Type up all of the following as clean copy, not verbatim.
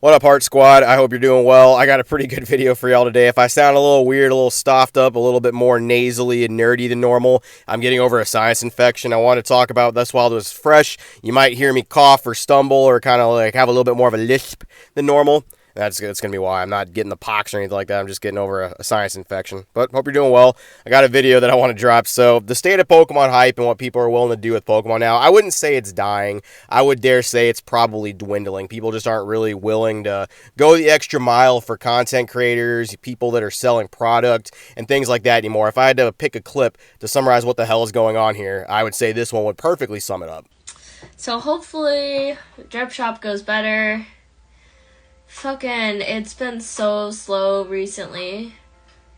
What up, Heart Squad? I hope you're doing well. I got a pretty good video for y'all today. If I sound a little weird, a little stuffed up, a little bit more nasally and nerdy than normal, I'm getting over a sinus infection. I want to talk about this while it was fresh. You might hear me cough or stumble or kind of like have a little bit more of a lisp than normal. That's going to be why. I'm not getting the pox or anything like that. I'm just getting over a sinus infection. But hope you're doing well. I got a video that I want to drop. So the state of Pokemon hype and what people are willing to do with Pokemon now, I wouldn't say it's dying. I would dare say it's probably dwindling. People just aren't really willing to go the extra mile for content creators, people that are selling product, and things like that anymore. If I had to pick a clip to summarize what the hell is going on here, I would say this one would perfectly sum it up. So hopefully Drip Shop goes better. Fucking, it's been so slow recently.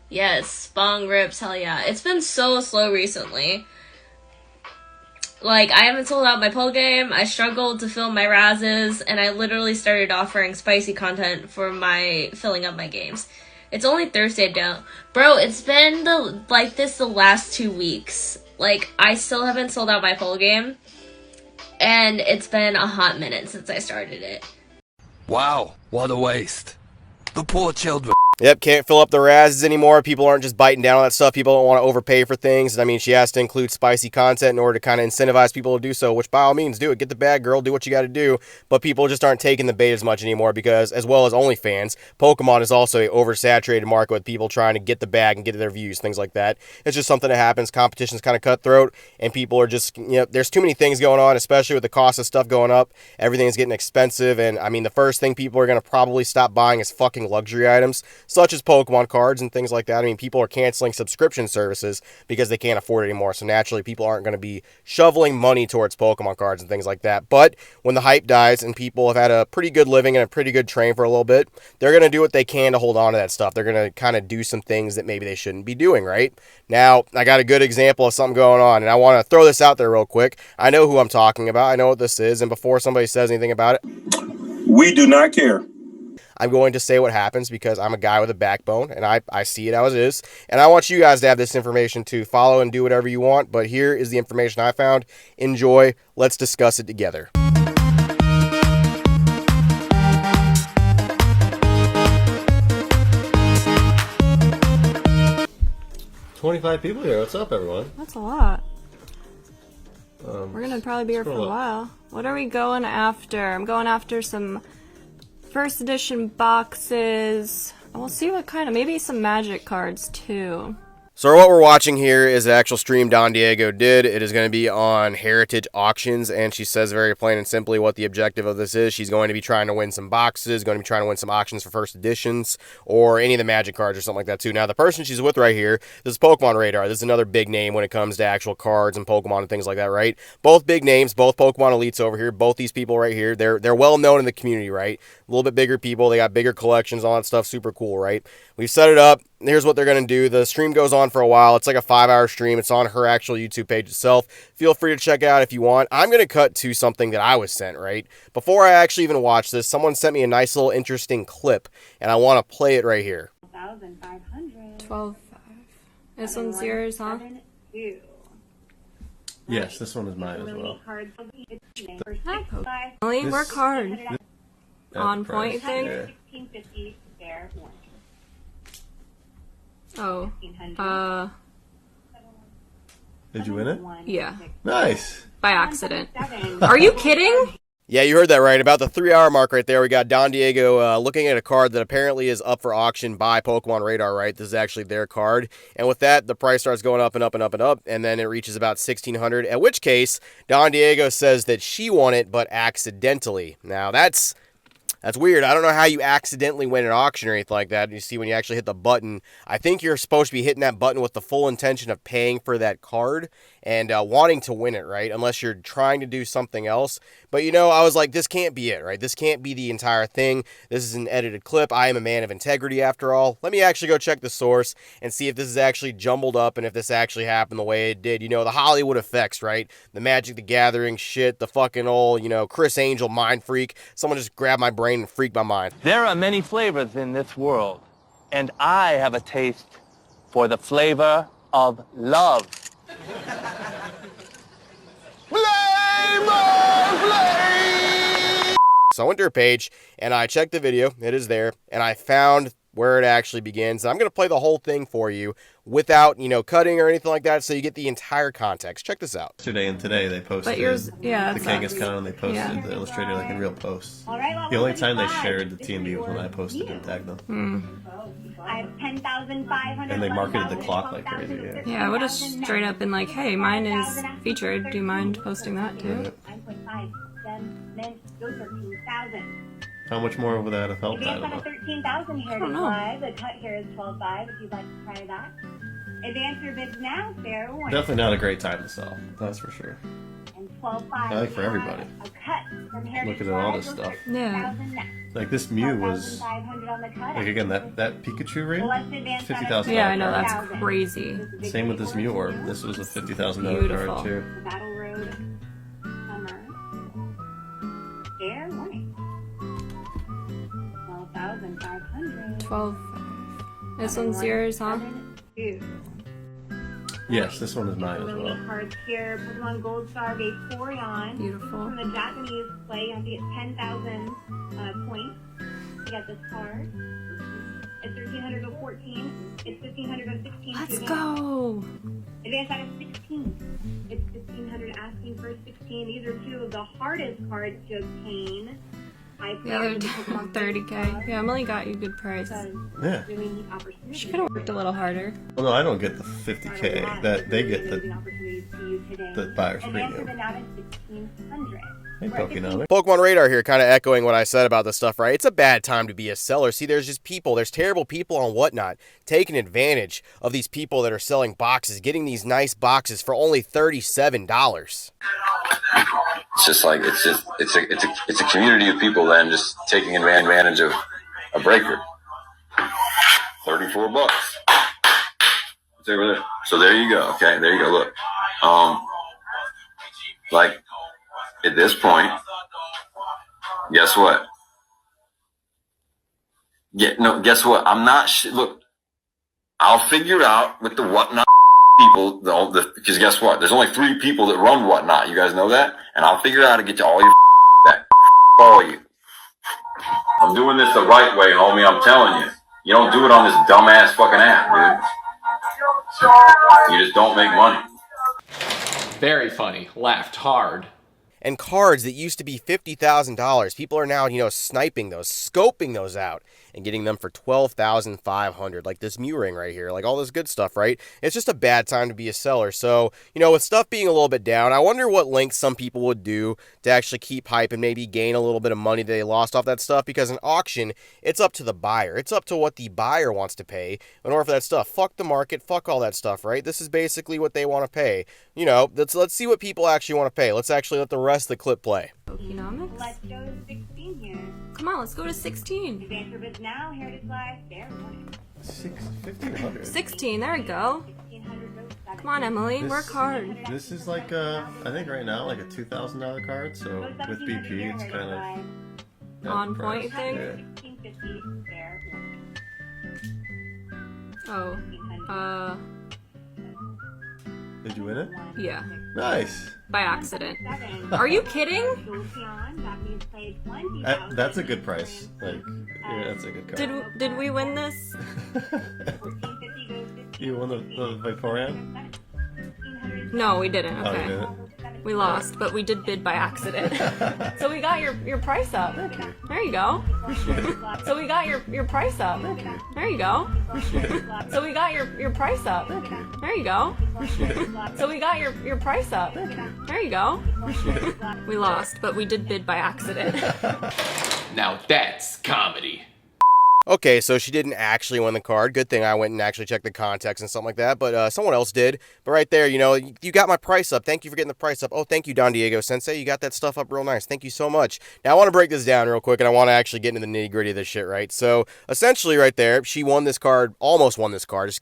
Yes, bong rips, hell yeah. It's been so slow recently. Like, I haven't sold out my pull game, I struggled to fill my Razzes, and I literally started offering spicy content for my filling up my games. It's only Thursday now. Bro, it's been like this the last 2 weeks. Like, I still haven't sold out my pull game, and it's been a hot minute since I started it. Wow, what a waste. The poor children. Yep, can't fill up the Razzes anymore. People aren't just biting down on that stuff. People don't want to overpay for things. I mean, she has to include spicy content in order to kind of incentivize people to do so, which by all means, do it. Get the bag, girl. Do what you got to do. But people just aren't taking the bait as much anymore because, as well as OnlyFans, Pokemon is also an oversaturated market with people trying to get the bag and get their views, things like that. It's just something that happens. Competition's kind of cutthroat, and people are just, there's too many things going on, especially with the cost of stuff going up. Everything's getting expensive, and I mean, the first thing people are going to probably stop buying is fucking luxury items, such as Pokemon cards and things like that. I mean, people are canceling subscription services because they can't afford it anymore. So naturally, people aren't going to be shoveling money towards Pokemon cards and things like that. But when the hype dies and people have had a pretty good living and a pretty good train for a little bit, they're going to do what they can to hold on to that stuff. They're going to kind of do some things that maybe they shouldn't be doing, right? Now, I got a good example of something going on, and I want to throw this out there real quick. I know who I'm talking about. I know what this is. And before somebody says anything about it, we do not care. I'm going to say what happens because I'm a guy with a backbone and I see it as it is. And I want you guys to have this information to follow and do whatever you want. But here is the information I found. Enjoy. Let's discuss it together. $25 people here. What's up, everyone? That's a lot. We're gonna probably be here for a while. What are we going after? I'm going after some first edition boxes. We'll see what kind of, maybe some magic cards too. So what we're watching here is the actual stream Don Diego did. It is going to be on Heritage Auctions, and she says very plain and simply what the objective of this is. She's going to be trying to win some boxes, going to be trying to win some auctions for first editions, or any of the magic cards or something like that too. Now, the person she's with right here, this is Pokemon Radar. This is another big name when it comes to actual cards and Pokemon and things like that, right? Both big names, both Pokemon elites over here, both these people right here. They're well known in the community, right? A little bit bigger people. They got bigger collections, all that stuff. Super cool, right? We've set it up. Here's what they're going to do. The stream goes on for a while. It's like a 5-hour stream. It's on her actual YouTube page itself. Feel free to check it out if you want. I'm going to cut to something that I was sent, right? Before I actually even watched this, someone sent me a nice little interesting clip, and I want to play it right here. 12.5. This one's yours, huh? Yes, this one is mine as well. Only work hard. On point, you think? Yeah. Oh. Did you win it? Yeah. Nice. By accident. Are you kidding? Yeah, you heard that right. About the 3-hour mark right there, we got Don Diego looking at a card that apparently is up for auction by Pokemon Radar, right? This is actually their card. And with that, the price starts going up and up and up and up, and then it reaches about $1,600, at which case, Don Diego says that she won it, but accidentally. Now, that's weird. I don't know how you accidentally win an auction or anything like that. You see, when you actually hit the button, I think you're supposed to be hitting that button with the full intention of paying for that card and wanting to win it, right? Unless you're trying to do something else. But, I was like, this can't be it, right? This can't be the entire thing. This is an edited clip. I am a man of integrity, after all. Let me actually go check the source and see if this is actually jumbled up and if this actually happened the way it did. The Hollywood effects, right? The Magic the Gathering shit, the fucking old, Chris Angel mind freak. Someone just grabbed my brain and freaked my mind. There are many flavors in this world, and I have a taste for the flavor of love. So I went to her page and I checked the video. It is there. And I found where it actually begins. And I'm going to play the whole thing for you without, cutting or anything like that, so you get the entire context. Check this out. Yesterday and today they posted But yours, yeah, the that Kangas sucks. count, and they posted the illustrator like in real posts. The only time they shared the TMB was when I posted and tagged them. I have 10,500. And they marketed the clock like crazy. Yeah, I would have straight up been like, hey, mine is featured. Do you mind posting that too? 9.5. Then mint, go 13,000. How much more would that have helped? I Advance don't on a know. 13,000 here to know. live. The cut here is 12.5 if you'd like to try that. Advance your bids now, fair warning. Definitely not a great time to sell. That's for sure. And 12.5. I like for everybody. A cut from here Look to at all live, this go stuff. 13,000 next. Like this Mew was 12,500 on the cut. like again that Pikachu ring, Let's advance on a $50,000. Yeah, I know, that's crazy. Same with this Mew orb. This was a $50,000 Beautiful. card too. The Battle Road Summer. Fair warning. 12,500. 12. This one's yours, huh? 2. Yes, this one is mine as well. Remaining cards here. Pokemon Gold Star Vaporeon. Beautiful. From the Japanese play, you have to get 10,000 points to get this card. It's 1,300 to 14. It's 1,500 to 16. Let's to go. Advance out of 16. It's 1,500 asking for 16. These are two of the hardest cards to obtain. Yeah, they're 30K. Yeah, Emily got you a good price. Yeah. Really neat opportunity. She could have worked a little harder. Well, no, I don't get the 50K. That they get the buyer's Advance premium. them out of 1,600. Hey, Pokemon. Pokemon Radar here, kind of echoing what I said about this stuff, right? It's a bad time to be a seller. See, there's terrible people on Whatnot taking advantage of these people that are selling boxes, getting these nice boxes for only $37. It's just like it's a community of people then just taking advantage of a breaker. $34. So there you go. Okay, there you go. Look, like at this point, guess what? Guess what? I'm not. Look, I'll figure out with the Whatnot people, because guess what? There's only 3 people that run Whatnot. You guys know that? And I'll figure out how to get you all your back. All you. I'm doing this the right way, homie. I'm telling you. You don't do it on this dumbass fucking app, dude. You just don't make money. Very funny. Laughed hard. And cards that used to be $50,000, people are now, sniping those, scoping those out, and getting them for $12,500, like this Mew ring right here, like all this good stuff, right? It's just a bad time to be a seller. So, with stuff being a little bit down, I wonder what lengths some people would do to actually keep hype and maybe gain a little bit of money that they lost off that stuff, because an auction, it's up to the buyer. It's up to what the buyer wants to pay in order for that stuff. Fuck the market, fuck all that stuff, right? This is basically what they want to pay. Let's see what people actually want to pay. Let's actually let the rest of the clip play. Pokenomics? Let's go to 16 here. Come on, let's go to 16. Advance your bids now, Heritage Live, fair warning. 1,500. 16, there we go. 1,600 goes 7. Come on, Emily, work hard. This is like I think right now like a $2,000 card. So with BP, it's kind of that On point, you price. think? Yeah. 1,650, fair warning. Oh, Did you win it? yeah, Nice. by accident. Are you kidding? That's a good price. Like, yeah, that's a good card. Did we win this? You won the Vaporeon? No, we didn't. Oh, you Okay. didn't? We lost, but we did bid by accident. So we got your price up. There you go. So we got your price up. There you go. So we got your price up. There you go. So we got your price up. There you go. We lost, but we did bid by accident. Now that's comedy. Okay, so she didn't actually win the card. Good thing I went and actually checked the context and something like that, but someone else did. But right there, you got my price up. Thank you for getting the price up. Oh, thank you, Don Diego Sensei. You got that stuff up real nice. Thank you so much. Now, I want to break this down real quick, and I want to actually get into the nitty-gritty of this shit, right? So, essentially, right there, she won this card, almost won this card,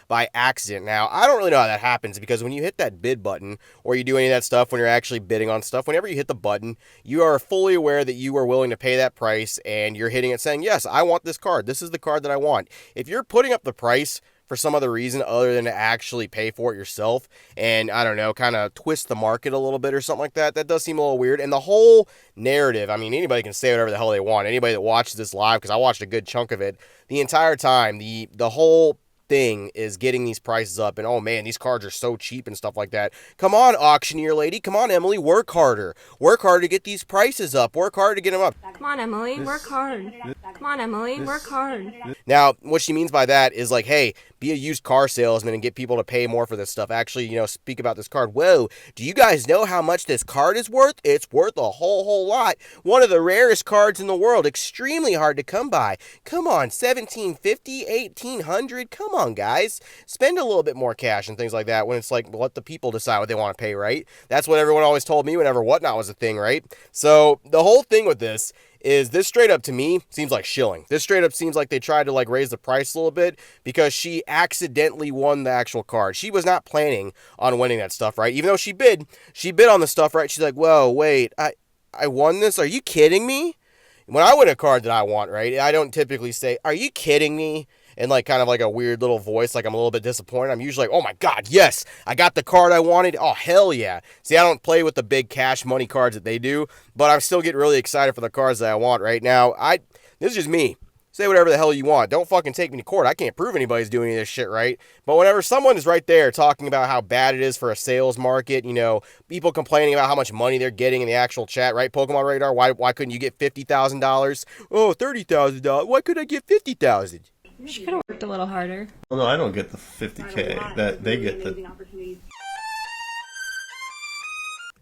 by accident. Now, I don't really know how that happens, because when you hit that bid button, or you do any of that stuff when you're actually bidding on stuff, whenever you hit the button, you are fully aware that you are willing to pay that price, and you're hitting it saying, yes, I want this card. This is the card that I want. If you're putting up the price for some other reason other than to actually pay for it yourself and, I don't know, kind of twist the market a little bit or something like that. That does seem a little weird. And the whole narrative, I mean, anybody can say whatever the hell they want. Anybody that watches this live, because I watched a good chunk of it, the entire time, the whole thing is getting these prices up and, oh man, these cards are so cheap and stuff like that. Come on, auctioneer lady. Come on, Emily. Work harder. Work hard to get these prices up. Work hard to get them up. Come on, Emily. Work hard. Come on, Emily. Work hard. Now, what she means by that is like, hey, be a used car salesman and get people to pay more for this stuff. Actually, you know, speak about this card. Whoa, do you guys know how much this card is worth? It's worth a whole lot. One of the rarest cards in the world. Extremely hard to come by. Come on, 1750, 1800. Come on, guys. Spend a little bit more cash and things like that when it's like, let the people decide what they want to pay, right? That's what everyone always told me whenever whatnot was a thing, right? So the whole thing with this is this straight up to me seems like shilling. This straight up seems like they tried to like raise the price a little bit because she accidentally won the actual card. She was not planning on winning that stuff, right? Even though she bid on the stuff, right? She's like, whoa, wait, I won this? Are you kidding me? When I win a card that I want, right, I don't typically say, are you kidding me? In like kind of like a weird little voice, like I'm a little bit disappointed. I'm usually like, oh my God, yes, I got the card I wanted. Oh, hell yeah. See, I don't play with the big cash money cards that they do, but I still get really excited for the cards that I want right now. This is just me. Say whatever the hell you want. Don't fucking take me to court. I can't prove anybody's doing any of this shit, right? But whenever someone is right there talking about how bad it is for a sales market, you know, people complaining about how much money they're getting in the actual chat, right? Pokemon Radar, why couldn't you get $50,000? Oh, $30,000. Why couldn't I get $50,000? She could have worked a little harder. Well, no, I don't get the 50K. That they get the.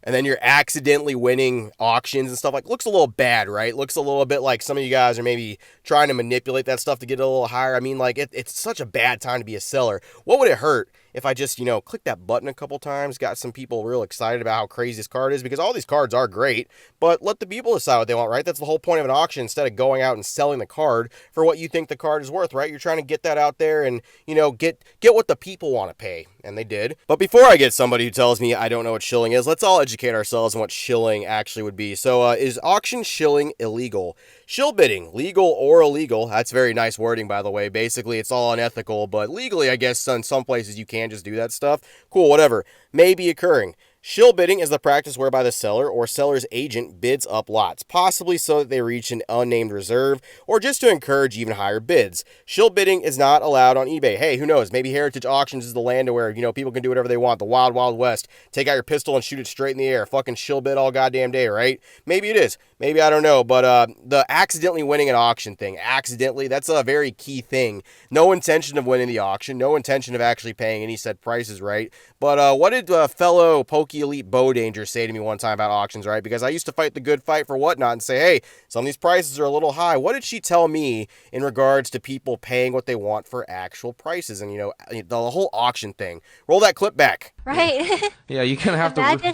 And then you're accidentally winning auctions and stuff. Like, looks a little bad, right? Looks a little bit like some of you guys are maybe trying to manipulate that stuff to get it a little higher. I mean, like, it's such a bad time to be a seller. What would it hurt if I just, you know, click that button a couple times, got some people real excited about how crazy this card is? Because all these cards are great, but let the people decide what they want, right? That's the whole point of an auction. Instead of going out and selling the card for what you think the card is worth, right? You're trying to get that out there and, you know, get what the people want to pay. And they did. But before I get somebody who tells me I don't know what shilling is, let's all educate ourselves on what shilling actually would be. So is auction shilling illegal? Shill bidding, legal or illegal. That's very nice wording, by the way. Basically, it's all unethical, but legally, I guess, in some places you can just do that stuff. Cool, whatever. May be occurring. Shill bidding is the practice whereby the seller or seller's agent bids up lots, possibly so that they reach an unnamed reserve, or just to encourage even higher bids. Shill bidding is not allowed on eBay. Hey, who knows? Maybe Heritage Auctions is the land where, you know, people can do whatever they want. The Wild Wild West. Take out your pistol and shoot it straight in the air. Fucking shill bid all goddamn day, right? Maybe it is. Maybe, I don't know. But the accidentally winning an auction thing, accidentally, that's a very key thing. No intention of winning the auction. No intention of actually paying any said prices, right? But what did fellow Poke Elite Bow Danger say to me one time about auctions, right? Because I used to fight the good fight for whatnot and say, hey, some of these prices are a little high. What did she tell me in regards to people paying what they want for actual prices? And, you know, the whole auction thing. Roll that clip back. Right. Yeah, you're gonna have Imagine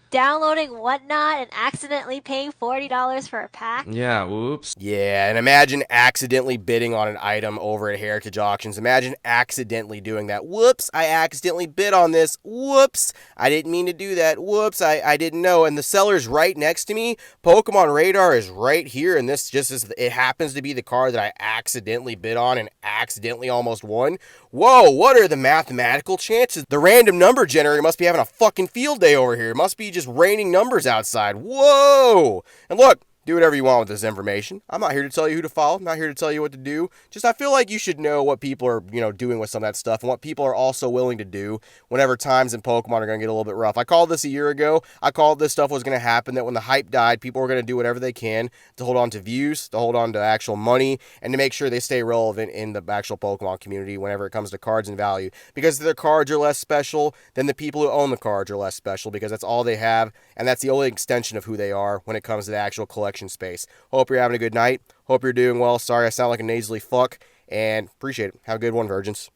downloading Whatnot and accidentally paying $40 for a pack. Yeah, whoops. Yeah, and imagine accidentally bidding on an item over at Heritage Auctions. Imagine accidentally doing that. Whoops, I accidentally bid on this. Whoops, I didn't mean to do that. Whoops, I didn't know. And the seller's right next to me. Pokemon Radar is right here, and this just is, it happens to be the card that I accidentally bid on and accidentally almost won. Whoa, what are the mathematical chances? The random number generator must be having a fucking field day over here. It must be just raining numbers outside. Whoa! And look, do whatever you want with this information. I'm not here to tell you who to follow. I'm not here to tell you what to do. Just I feel like you should know what people are, you know, doing with some of that stuff and what people are also willing to do whenever times in Pokemon are going to get a little bit rough. I called this a year ago. I called this stuff was going to happen, that when the hype died, people were going to do whatever they can to hold on to views, to hold on to actual money, and to make sure they stay relevant in the actual Pokemon community whenever it comes to cards and value. Because their cards are less special, then the people who own the cards are less special because that's all they have, and that's the only extension of who they are when it comes to the actual collection space. Hope you're having a good night. Hope you're doing well. Sorry I sound like a nasally fuck, and appreciate it. Have a good one, virgins.